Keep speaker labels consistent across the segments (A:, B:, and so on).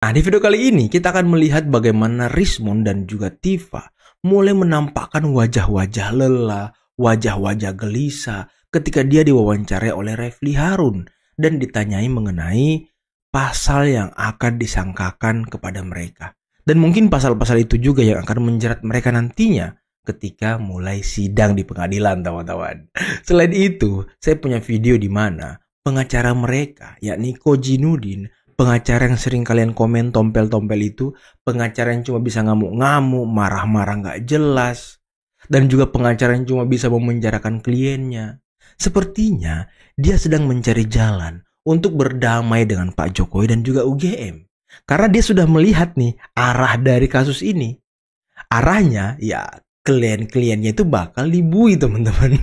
A: Nah, di video kali ini kita akan melihat bagaimana Rismond dan juga Tifa mulai menampakkan wajah-wajah lelah, wajah-wajah gelisah ketika dia diwawancarai oleh Refly Harun dan ditanyai mengenai pasal yang akan disangkakan kepada mereka. Dan mungkin pasal-pasal itu juga yang akan menjerat mereka nantinya ketika mulai sidang di pengadilan, teman-teman. Selain itu, saya punya video di mana pengacara mereka, yakni Koji Nudin, pengacara yang sering kalian komen tompel-tompel itu, pengacara yang cuma bisa ngamuk-ngamuk, marah-marah nggak jelas, dan juga pengacara yang cuma bisa memenjarakan kliennya. Sepertinya dia sedang mencari jalan untuk berdamai dengan Pak Jokowi dan juga UGM. Karena dia sudah melihat nih arah dari kasus ini. Arahnya ya klien-kliennya itu bakal dibui, teman-teman.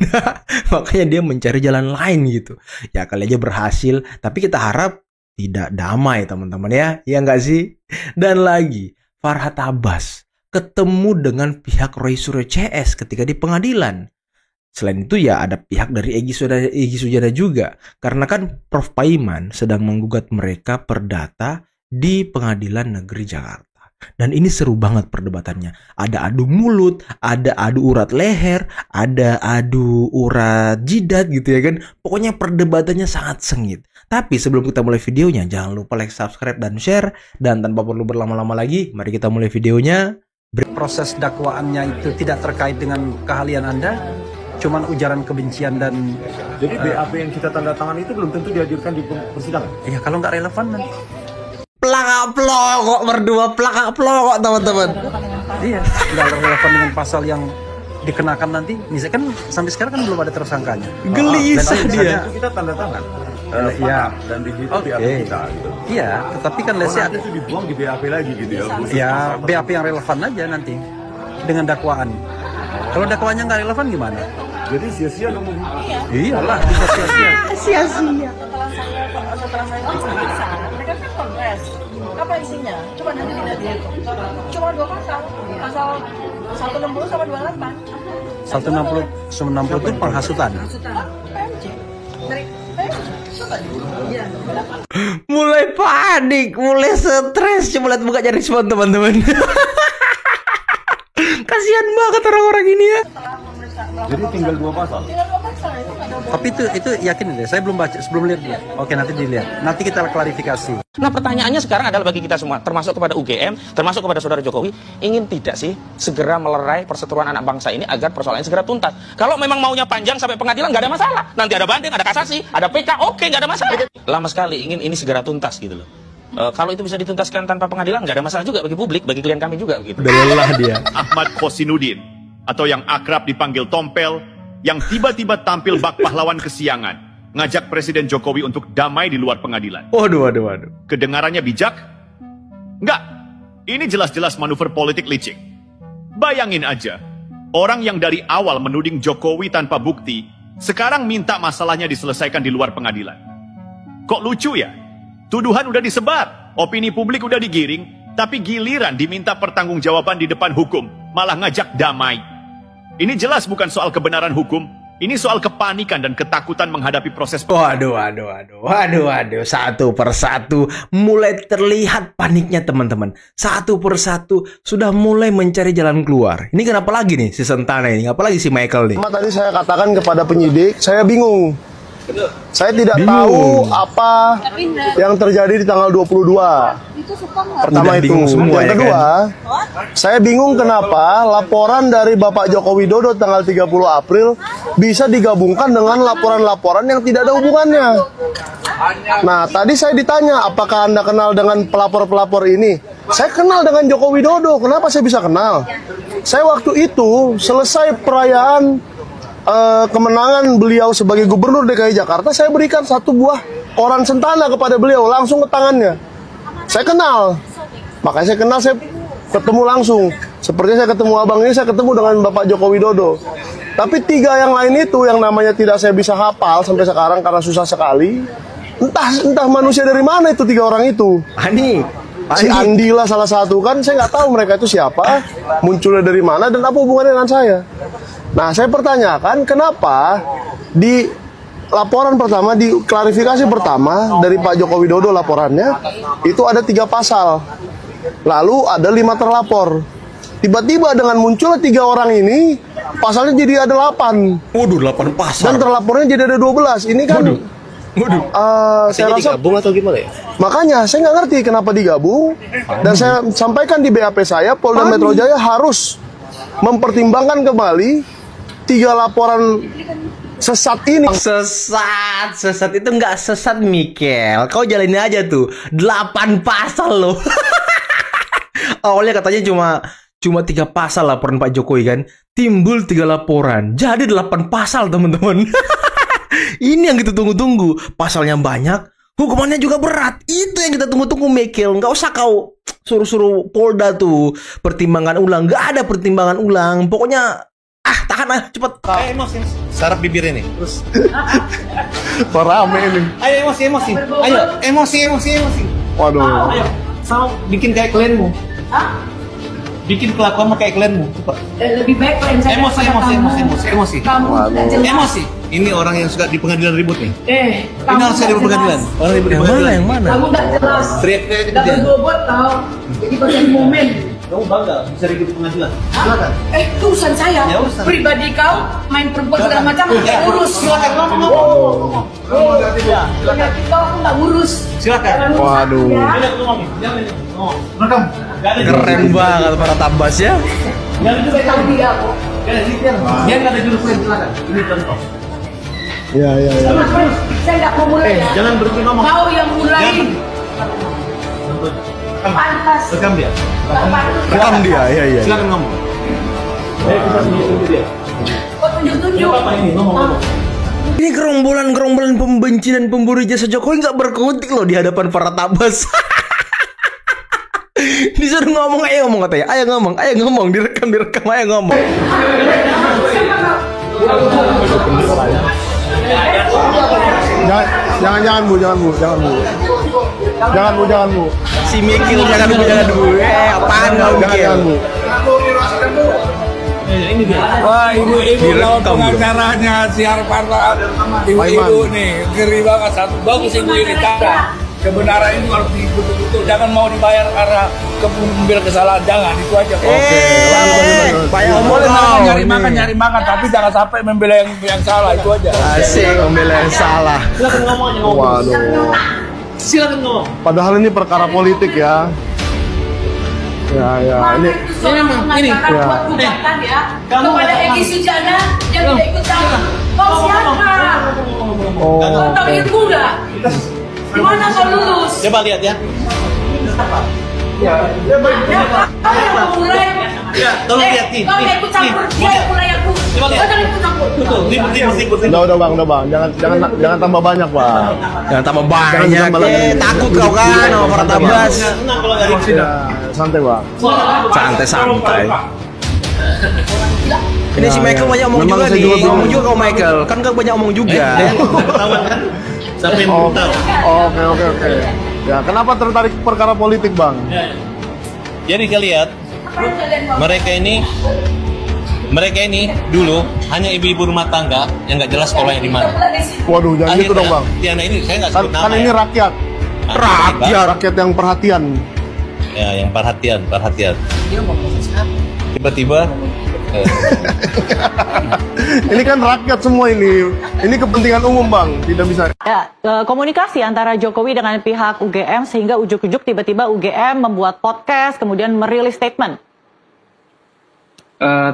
A: Makanya dia mencari jalan lain gitu. Ya kali aja berhasil, tapi kita harap tidak damai, teman-teman ya. Ya nggak sih? Dan lagi, Farhad Abbas ketemu dengan pihak Roy Suryo CS ketika di pengadilan. Selain itu ya ada pihak dari Egy Sujana juga. Karena kan Prof Paiman sedang menggugat mereka perdata di Pengadilan Negeri Jakarta. Dan ini seru banget perdebatannya. Ada adu mulut, ada adu urat leher, ada adu urat jidat gitu ya kan. Pokoknya perdebatannya sangat sengit. Tapi sebelum kita mulai videonya, jangan lupa like, subscribe, dan share. Dan tanpa perlu berlama-lama lagi, mari kita mulai videonya.
B: Proses dakwaannya itu tidak terkait dengan keahlian Anda, cuman ujaran kebencian dan...
C: Jadi BAP yang kita tanda tangan itu belum tentu dihadirkan di persidangan?
B: Iya, kalau nggak relevan nanti.
A: Plakak-plokok berdua, plakak-plokok teman-teman.
B: Iya, nggak relevan dengan pasal yang dikenakan nanti. Misalkan sampai sekarang kan belum ada tersangkanya.
A: Gelisah dia.
C: Itu kita tanda tangan.
B: Iya.
C: Dan di situ
B: Oke.
C: BAP kita gitu.
B: Iya, tetapi kan lesnya
C: Nanti itu dibuang di BAP lagi gitu ya.
B: ya BAP yang relevan aja nanti dengan dakwaan. Kalau dakwaannya nggak relevan gimana?
C: Jadi sia-sia dong.
B: Iyalah, bisa sia-sia.
D: Sia-sia. Setelah saya diperiksa, mereka kan kongres. Apa isinya? Coba nanti tidak dihitung. Cuma 2 pasal. Pasal 160 sama 28.
B: 160 itu penghasutan.
D: PMJ. Dari PMJ. Iya.
A: Mulai panik, mulai stres. Coba lihat mukanya Rismond, teman-teman. Kasihan banget orang-orang ini ya.
C: Jadi tinggal 2 pasal.
D: Tinggal 2 pasal itu nggak ada.
B: Tapi itu yakin deh, saya belum baca, sebelum lihat dia. Oke, nanti dilihat. Nanti kita klarifikasi.
E: Nah, pertanyaannya sekarang adalah bagi kita semua, termasuk kepada UGM, termasuk kepada saudara Jokowi, ingin tidak sih segera melerai perseteruan anak bangsa ini agar persoalannya segera tuntas? Kalau memang maunya panjang sampai pengadilan, nggak ada masalah. Nanti ada banding, ada kasasi, ada PK, oke, nggak ada masalah. Lama sekali ingin ini segera tuntas gitu loh. Kalau itu bisa dituntaskan tanpa pengadilan, nggak ada masalah juga bagi publik, bagi klien kami juga gitu.
A: Udah lelah dia.
F: Ahmad Khosinudin atau yang akrab dipanggil Tompel yang tiba-tiba tampil bak pahlawan kesiangan ngajak Presiden Jokowi untuk damai di luar pengadilan.
A: Waduh.
F: Kedengarannya bijak? Enggak. Ini jelas-jelas manuver politik licik. Bayangin aja, orang yang dari awal menuding Jokowi tanpa bukti, sekarang minta masalahnya diselesaikan di luar pengadilan. Kok lucu ya? Tuduhan udah disebar, opini publik udah digiring, tapi giliran diminta pertanggungjawaban di depan hukum, malah ngajak damai. Ini jelas bukan soal kebenaran hukum, ini soal kepanikan dan ketakutan menghadapi proses.
A: Waduh. Satu persatu mulai terlihat paniknya, teman-teman. Satu persatu sudah mulai mencari jalan keluar. Ini kenapa lagi nih si Sentana ini? Apalagi si Michael nih?
G: Tadi saya katakan kepada penyidik, saya bingung. Saya tidak tahu apa yang terjadi di tanggal 22. Pertama
A: Udah
G: itu.
A: bingung semua,
G: Yang
A: ya
G: kedua,
A: kan?
G: saya bingung kenapa laporan dari Bapak Joko Widodo tanggal 30 April bisa digabungkan dengan laporan-laporan yang tidak ada hubungannya. Nah, tadi saya ditanya, apakah Anda kenal dengan pelapor-pelapor ini? Saya kenal dengan Joko Widodo. Kenapa saya bisa kenal? Saya waktu itu selesai perayaan kemenangan beliau sebagai gubernur DKI Jakarta, saya berikan 1 buah koran Sentana kepada beliau langsung ke tangannya. Saya kenal, makanya saya kenal, saya ketemu langsung. Seperti saya ketemu abang ini, saya ketemu dengan Bapak Joko Widodo. Tapi 3 yang lain itu yang namanya tidak saya bisa hafal sampai sekarang karena susah sekali. Entah manusia dari mana itu 3 orang itu. Si Andi lah salah satu, kan saya nggak tahu mereka itu siapa, munculnya dari mana dan apa hubungannya dengan saya. Nah, saya pertanyakan kenapa di laporan pertama, di klarifikasi pertama dari Pak Joko Widodo laporannya itu ada 3 pasal. Lalu ada 5 terlapor. Tiba-tiba dengan munculnya 3 orang ini, pasalnya jadi ada 8.
A: Waduh, 8 pasal.
G: Dan terlapornya jadi ada 12. Ini kan saya rasa
H: digabung atau gimana ya?
G: makanya saya nggak ngerti kenapa digabung. Dan saya sampaikan di BAP saya, Polda Metro Jaya harus mempertimbangkan kembali 3 laporan sesat ini.
A: Sesat itu nggak sesat, Mikel. Kau jalanin aja tuh 8 pasal loh. Awalnya katanya cuma 3 pasal laporan Pak Jokowi kan. Timbul 3 laporan. Jadi 8 pasal, teman-teman. Ini yang kita tunggu-tunggu. Pasalnya banyak, hukumannya juga berat. Itu yang kita tunggu-tunggu, Mikel. Nggak usah kau suruh-suruh Polda tuh pertimbangan ulang. Nggak ada pertimbangan ulang. Pokoknya tahan cepet.
H: Sarap bibirnya nih. Terus.
G: Kok rame ini.
H: Ayo emosi. Ayo emosi.
G: Waduh.
H: Ayo, sama bikin kayak klienmu. Bikin kelakuanmu kayak klienmu.
D: Lebih baik kalau saya
H: Emosi.
D: Kamu tidak jelas.
H: Emosi. Ini orang yang suka di pengadilan ribut nih.
D: Ini
H: Ini harus ada di pengadilan. Orang ribut di pengadilan.
A: Yang mana?
D: Kamu tidak jelas.
H: Teriak-teriak
D: Tidak berbobot tau. Jadi bagian momen.
H: Kamu bangga bisa ribut di pengadilan. Silakan.
D: Itu urusan saya.
H: Ya, urusan.
D: Pribadi kau main perempuan segala macam.
H: Ya,
D: Urus.
H: silakan ngomong.
D: Penyakit kau aku nggak urus.
H: Silakan.
G: Waduh.
H: Rekam.
A: Keren banget para tabas ya.
H: Jangan juga
D: Tahu dia aku.
H: dia nggak ada jurus lain, silakan. Ini contoh.
G: Ya.
D: Saya nggak mau mulai ya.
H: Jangan berhenti ngomong.
D: Kau yang mulai. Pantas.
H: Rekam dia.
G: Rekam dia, iya.
H: Silakan ngomong. Kita tunjuk dia.
D: Kau tunjuk-tunjuk.
H: Apa ini? Ngomong.
A: Ini gerombolan pembenci dan pemburu jasa Jokowi nggak berkutik loh di hadapan para tabas. Disuruh ngomong, ayo ngomong katanya. Ayo ngomong, direkam, ayo ngomong.
G: Jangan bu.
A: Si Mikil jangan bu. Apaan kau Mikil?
I: Wah, ibu-ibu kalau pengacaranya siar parla, ibu-ibu nih ngeri banget. Satu bagus ibu ini cara kebenaran itu harus betul-betul, jangan mau dibayar karena mengambil kesalahan, jangan itu aja.
A: Banyak omong
I: Boleh
A: kau.
I: nyari makan, tapi jangan sampai membela yang salah, itu aja.
A: Asik, membela yang salah.
H: Silakan ngomong aja.
G: Waduh.
H: Silakan ngomong.
G: Padahal ini perkara politik ya. Ini
H: Ini.
D: Buat gugatan ya.
H: Kamu
D: Kepada
H: katakan.
D: Egy Sujana yang tidak ikut campur. Kau siapa?
G: oh.
D: Kau tahu ilmu nggak? Gimana kau lulus?
H: Coba lihat ya.
D: Ya, kau yang mau mulai.
H: Ya, tolong lihat nih.
D: Kau yang ikut campur, dia yang mulai aku.
H: Coba lihat.
D: Kau jangan ikut campur.
H: Betul. Ribut.
G: Udah bang, jangan tambah banyak bang.
A: Jangan tambah banyak.
G: Jangan tambah lagi.
A: Takut kau kan sama para tabas.
H: Senang kalau nggak ribut.
G: Ya, santai bang.
A: Santai. Ini si Michael banyak omong
G: Memang
A: juga
G: saya
A: nih.
G: juga belum-
A: Ngomong juga kau Michael. Kan kau banyak omong juga.
H: Ketahuan kan? Siapa yang belum tahu?
G: Oke. Ya, kenapa tertarik perkara politik bang?
H: Jadi kita lihat mereka ini dulu hanya ibu-ibu rumah tangga yang nggak jelas sekolahnya di mana.
G: Waduh, jangan gitu dong bang.
H: Tiana ini saya nggak sebut
G: Kan
H: nama
G: ini
H: ya.
G: rakyat, rakyat yang perhatian.
H: Ya, yang perhatian. Tiba-tiba
G: Ini kan rakyat semua ini. Ini kepentingan umum bang, tidak bisa.
J: Ya, komunikasi antara Jokowi dengan pihak UGM sehingga ujuk-ujuk tiba-tiba UGM membuat podcast kemudian merilis statement.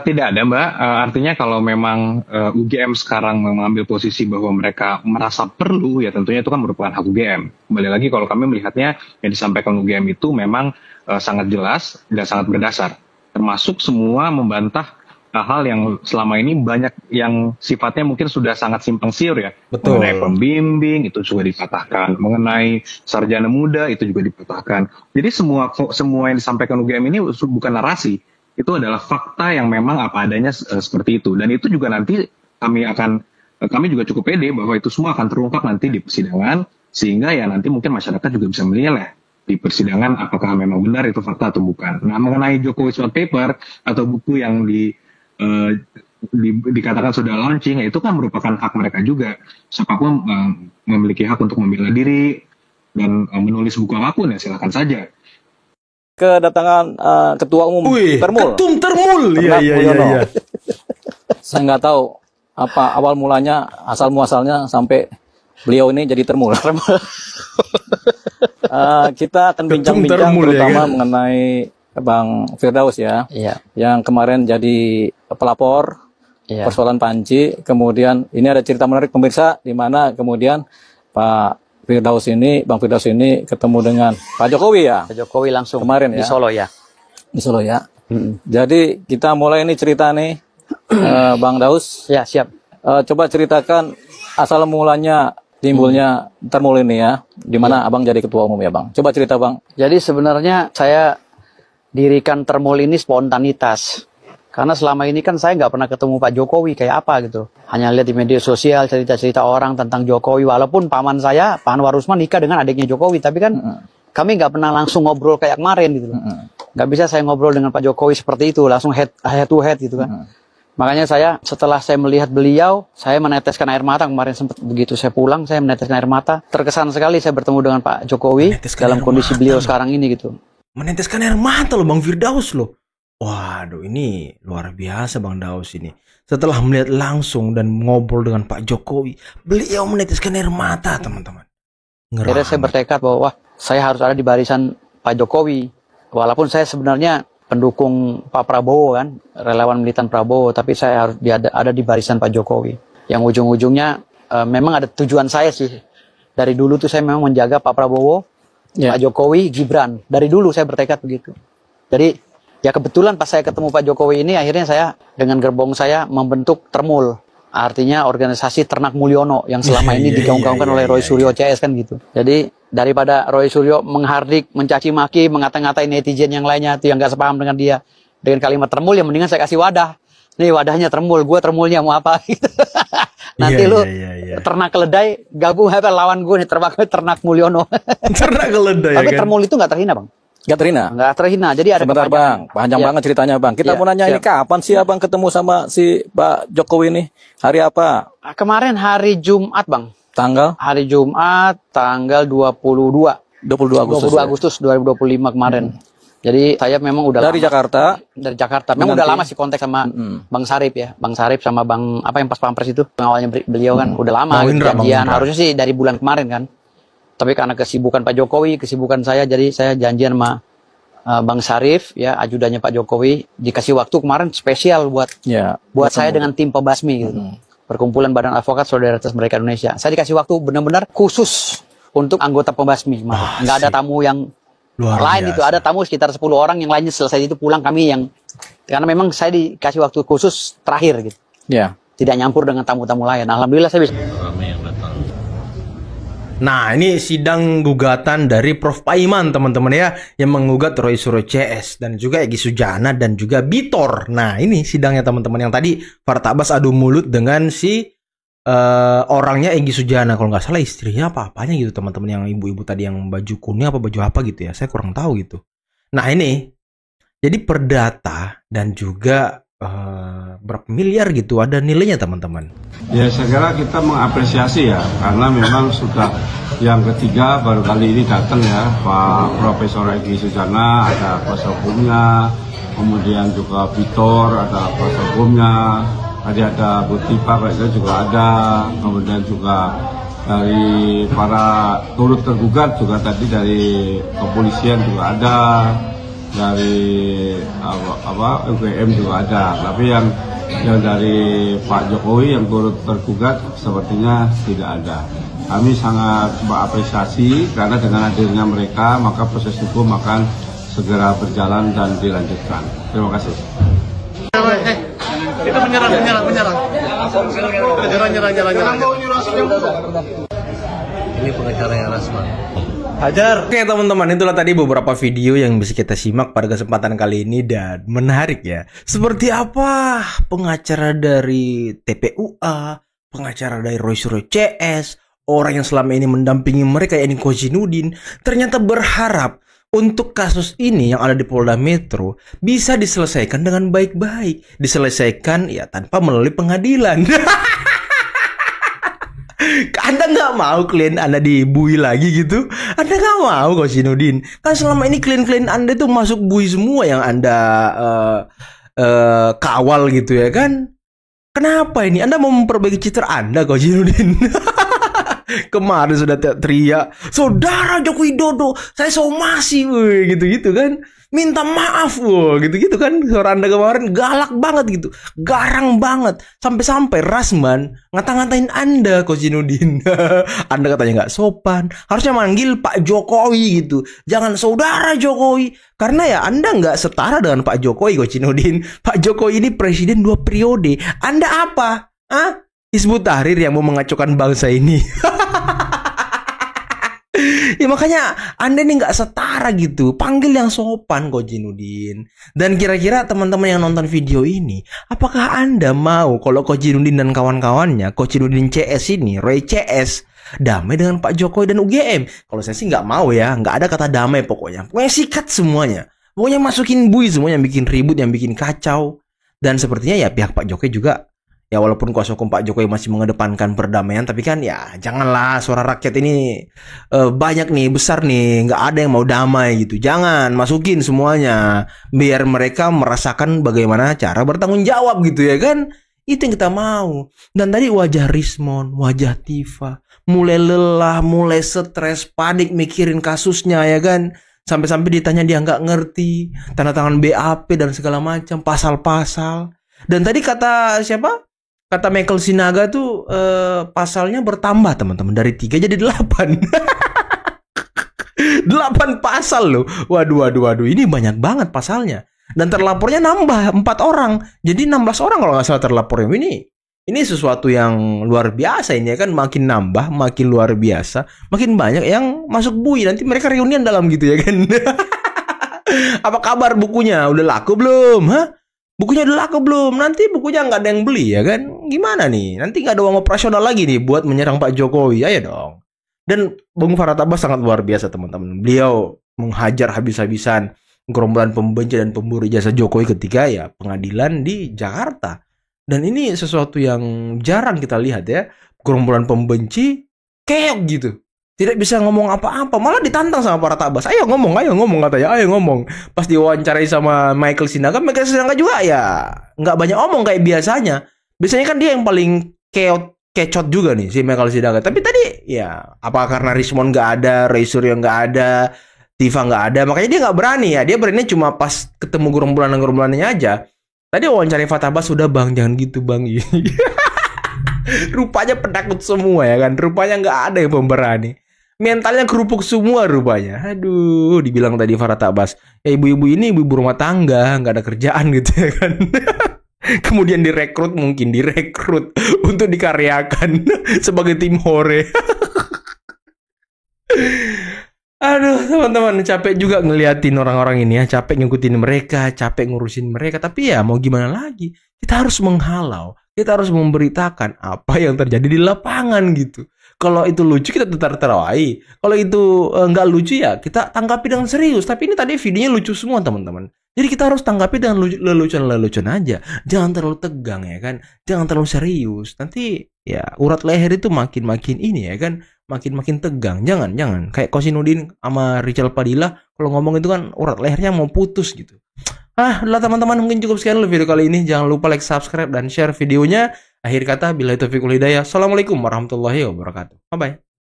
K: Tidak ada Mbak, artinya kalau memang UGM sekarang mengambil posisi bahwa mereka merasa perlu, ya tentunya itu kan merupakan hak UGM. Kembali lagi kalau kami melihatnya yang disampaikan UGM itu memang sangat jelas dan sangat berdasar. Termasuk semua membantah hal yang selama ini banyak yang sifatnya mungkin sudah sangat simpang siur ya.
A: Betul.
K: Mengenai pembimbing itu juga dipatahkan, mengenai sarjana muda itu juga dipatahkan. Jadi semua yang disampaikan UGM ini bukan narasi. Itu adalah fakta yang memang apa adanya seperti itu. Dan itu juga nanti kami juga cukup pede bahwa itu semua akan terungkap nanti di persidangan, sehingga ya nanti mungkin masyarakat juga bisa menilai di persidangan apakah memang benar itu fakta atau bukan. Nah, mengenai Jokowi White Paper atau buku yang dikatakan sudah launching, ya itu kan merupakan hak mereka juga. Siapapun memiliki hak untuk membela diri dan menulis buku apapun, ya silakan saja.
L: Kedatangan Ketua Umum Termul.
A: Ketum Termul.
L: Iya. Saya nggak tahu apa awal mulanya, asal muasalnya sampai beliau ini jadi Termul. Kita akan bincang-bincang terutama ya, mengenai Bang Firdaus ya, yang kemarin jadi pelapor persoalan Panji. Kemudian ini ada cerita menarik pemirsa, di mana kemudian Bang Firdaus ini ketemu dengan Pak Jokowi ya.
M: Pak Jokowi langsung
L: kemarin
M: di
L: ya.
M: Solo ya.
L: Di Solo ya. Jadi kita mulai ini cerita nih, Bang Daus.
M: Ya siap.
L: Coba ceritakan asal mulanya timbulnya Termul ini ya, di mana Abang jadi ketua umum ya Bang. Coba cerita Bang.
M: Jadi sebenarnya saya dirikan Termul ini spontanitas. Karena selama ini kan saya nggak pernah ketemu Pak Jokowi kayak apa gitu. Hanya lihat di media sosial cerita-cerita orang tentang Jokowi. Walaupun paman saya, Pak Anwar Usman nikah dengan adiknya Jokowi. Tapi kan kami nggak pernah langsung ngobrol kayak kemarin gitu. Nggak bisa saya ngobrol dengan Pak Jokowi seperti itu. Langsung head to head gitu kan. Makanya saya setelah saya melihat beliau, saya meneteskan air mata. Kemarin sempat begitu saya pulang, saya meneteskan air mata. Terkesan sekali saya bertemu dengan Pak Jokowi dalam kondisi beliau sekarang ini gitu.
A: Meneteskan air mata loh Bang Firdaus loh. Waduh, ini luar biasa Bang Daus ini. Setelah melihat langsung dan ngobrol dengan Pak Jokowi, beliau meneteskan air mata, teman-teman.
M: Akhirnya saya bertekad bahwa saya harus ada di barisan Pak Jokowi. Walaupun saya sebenarnya pendukung Pak Prabowo kan, relawan militan Prabowo, tapi saya harus ada di barisan Pak Jokowi. Yang ujung-ujungnya memang ada tujuan saya sih. Dari dulu tuh saya memang menjaga Pak Prabowo, Pak Jokowi, Gibran. Dari dulu saya bertekad begitu. Jadi ya kebetulan pas saya ketemu Pak Jokowi ini, akhirnya saya dengan gerbong saya membentuk Termul. Artinya organisasi Ternak Mulyono yang selama ini digaung-gaungkan oleh Roy Suryo CS kan gitu. Jadi daripada Roy Suryo menghardik, mencaci maki, mengata-ngatain netizen yang lainnya tuh yang gak sepaham dengan dia dengan kalimat Termul, ya mendingan saya kasih wadah. Nih wadahnya Termul, gue Termulnya mau apa gitu. Nanti lu ternak keledai gabung apa lawan gue nih, Ternak Mulyono.
A: Ternak keledai.
M: Tapi
A: kan?
M: Termul itu nggak terhina Bang.
L: Gak terhina?
M: Nggak terhina, jadi ada
L: sebentar Bang, panjang banget ceritanya Bang. Kita mau nanya ini kapan sih Abang ketemu sama si Pak Jokowi ini? Hari apa?
M: Kemarin hari Jumat Bang.
L: Tanggal?
M: Hari Jumat, tanggal 22 Agustus 2025 kemarin. Jadi saya memang udah
L: dari Jakarta.
M: Dari Jakarta. Memang udah lama sih kontak sama Bang Sarip ya. Bang Sarip sama Bang apa yang pas pampres itu. Pengawalnya beliau kan udah lama gitu, janjian. Harusnya sih dari bulan kemarin kan. Tapi karena kesibukan Pak Jokowi, kesibukan saya, jadi saya janjian sama Bang Sarif ya, ajudannya Pak Jokowi, dikasih waktu kemarin spesial buat saya dengan tim pembasmi gitu. Perkumpulan Badan Advokat Solidaritas Mereka Indonesia. Saya dikasih waktu benar-benar khusus untuk anggota pembasmi. Nggak ada tamu yang lain itu, ada tamu sekitar 10 orang, yang lainnya selesai itu pulang, kami yang karena memang saya dikasih waktu khusus terakhir gitu. Tidak nyampur dengan tamu-tamu lain. Alhamdulillah saya bisa.
A: Nah, ini sidang gugatan dari Prof. Paiman, teman-teman ya, yang menggugat Roy Suryo CS dan juga Egy Sujana dan juga Bitor. Nah, ini sidangnya teman-teman, yang tadi Fartabas adu mulut dengan si orangnya Egy Sujana, kalau nggak salah istrinya apa-apanya gitu teman-teman, yang ibu-ibu tadi yang baju kuning apa baju apa gitu ya, saya kurang tahu gitu. Nah, ini jadi perdata dan juga berapa miliar gitu ada nilainya teman-teman.
N: Ya saya kira kita mengapresiasi ya, karena memang sudah yang ketiga baru kali ini datang ya Pak Profesor Egy Sujana, ada kuasa hukumnya, kemudian juga Bitor ada kuasa hukumnya, tadi ada Bu Tipa kayaknya juga ada, kemudian juga dari para turut tergugat juga tadi dari kepolisian juga ada, dari UGM juga ada, tapi yang dari Pak Jokowi yang turut tergugat sepertinya tidak ada. Kami sangat mengapresiasi karena dengan hadirnya mereka maka proses hukum akan segera berjalan dan dilanjutkan. Terima kasih.
C: Itu menyerang. Nyerang.
H: Ini pengacaranya Rasman.
A: Hajar. Oke teman-teman, itulah tadi beberapa video yang bisa kita simak pada kesempatan kali ini dan menarik ya. Seperti apa pengacara dari TPUA, pengacara dari Roy Suryo CS, orang yang selama ini mendampingi mereka yakni Kozinudin, ternyata berharap untuk kasus ini yang ada di Polda Metro bisa diselesaikan dengan baik-baik, diselesaikan ya tanpa melalui pengadilan. Anda nggak mau klien Anda dibui lagi gitu? Anda nggak mau Kozinudin? Kan selama ini klien-klien Anda tuh masuk bui semua yang Anda kawal gitu ya kan? Kenapa ini? Anda mau memperbaiki citra Anda Kozinudin? Kemarin sudah teriak, saudara Joko Widodo, saya somasi, gitu-gitu kan, minta maaf, gitu-gitu kan, suara Anda kemarin galak banget gitu, garang banget, sampai-sampai Rasman ngata-ngatain Anda, Kozinudin. Anda katanya nggak sopan, harusnya manggil Pak Jokowi gitu, jangan saudara Jokowi, karena ya Anda nggak setara dengan Pak Jokowi, Kozinudin. Pak Jokowi ini presiden 2 periode, Anda apa? Hizbut Tahrir yang mau mengacaukan bangsa ini. Ya makanya Anda ini nggak setara gitu. Panggil yang sopan Kozinudin. Dan kira-kira teman-teman yang nonton video ini, apakah Anda mau kalau Kozinudin dan kawan-kawannya, Kozinudin CS ini, Roy CS, damai dengan Pak Jokowi dan UGM? Kalau saya sih nggak mau ya. Nggak ada kata damai pokoknya. Pokoknya sikat semuanya. Pokoknya masukin bui semuanya, yang bikin ribut, yang bikin kacau. Dan sepertinya ya pihak Pak Jokowi juga, ya walaupun kuasa hukum Pak Jokowi masih mengedepankan perdamaian, tapi kan ya janganlah, suara rakyat ini banyak nih, besar nih, nggak ada yang mau damai gitu. Jangan masukin semuanya, biar mereka merasakan bagaimana cara bertanggung jawab gitu ya kan. Itu yang kita mau. Dan tadi wajah Rismon, wajah Tifa, mulai lelah, mulai stres, panik mikirin kasusnya ya kan. Sampai-sampai ditanya dia nggak ngerti, tanda tangan BAP dan segala macam, pasal-pasal. Dan tadi kata siapa? Kata Michael Sinaga tuh pasalnya bertambah teman-teman, dari 3 jadi 8. 8 pasal loh. Waduh, ini banyak banget pasalnya. Dan terlapornya nambah 4 orang. Jadi 16 orang kalau nggak salah terlapornya. Ini sesuatu yang luar biasa ini ya kan, makin nambah, makin luar biasa, makin banyak yang masuk bui. Nanti mereka reunian dalam gitu ya kan. Apa kabar bukunya? Udah laku belum? Bukunya udah laku belum? Nanti bukunya nggak ada yang beli ya kan? Gimana nih? Nanti nggak ada uang operasional lagi nih buat menyerang Pak Jokowi. Ayo dong. Dan Bung Farhad Abbas sangat luar biasa teman-teman. Beliau menghajar habis-habisan gerombolan pembenci dan pemburu ijazah Jokowi ketika ya pengadilan di Jakarta. Dan ini sesuatu yang jarang kita lihat ya. Gerombolan pembenci keok gitu. Tidak bisa ngomong apa-apa, malah ditantang sama para tabas. Ayo ngomong katanya, ayo ngomong. Pas diwawancarai sama Michael Sinaga juga ya nggak banyak omong kayak biasanya. Biasanya kan dia yang paling kecot juga nih si Michael Sinaga. Tapi tadi ya apa karena Rismon nggak ada, Roy Suryo nggak ada, Tifa nggak ada, makanya dia nggak berani ya. Dia berani cuma pas ketemu gerombolan-gerombolannya aja. Tadi wawancara Fatah Abbas, sudah bang, jangan gitu bang. Rupanya penakut semua ya kan. Rupanya nggak ada yang pemberani. Mentalnya kerupuk semua rupanya. Aduh, dibilang tadi Farhad Abbas, ya ibu-ibu ini ibu rumah tangga, nggak ada kerjaan gitu ya kan. Kemudian direkrut untuk dikaryakan sebagai tim hore. Aduh teman-teman, capek juga ngeliatin orang-orang ini ya. Capek ngikutin mereka, capek ngurusin mereka. Tapi ya mau gimana lagi, kita harus menghalau, kita harus memberitakan apa yang terjadi di lapangan gitu. Kalau itu lucu kita tertawa-tawai, kalau itu nggak lucu ya kita tanggapi dengan serius. Tapi ini tadi videonya lucu semua teman-teman. Jadi kita harus tanggapi dengan lelucon aja. Jangan terlalu tegang ya kan, jangan terlalu serius. Nanti ya urat leher itu makin ini ya kan, makin tegang. Jangan kayak Kozinudin sama Richard Padilla kalau ngomong itu kan urat lehernya mau putus gitu. Udah teman-teman, mungkin cukup sekian video kali ini. Jangan lupa like, subscribe, dan share videonya. Akhir kata, billahi taufiq wal hidayah. Assalamualaikum warahmatullahi wabarakatuh. Bye-bye.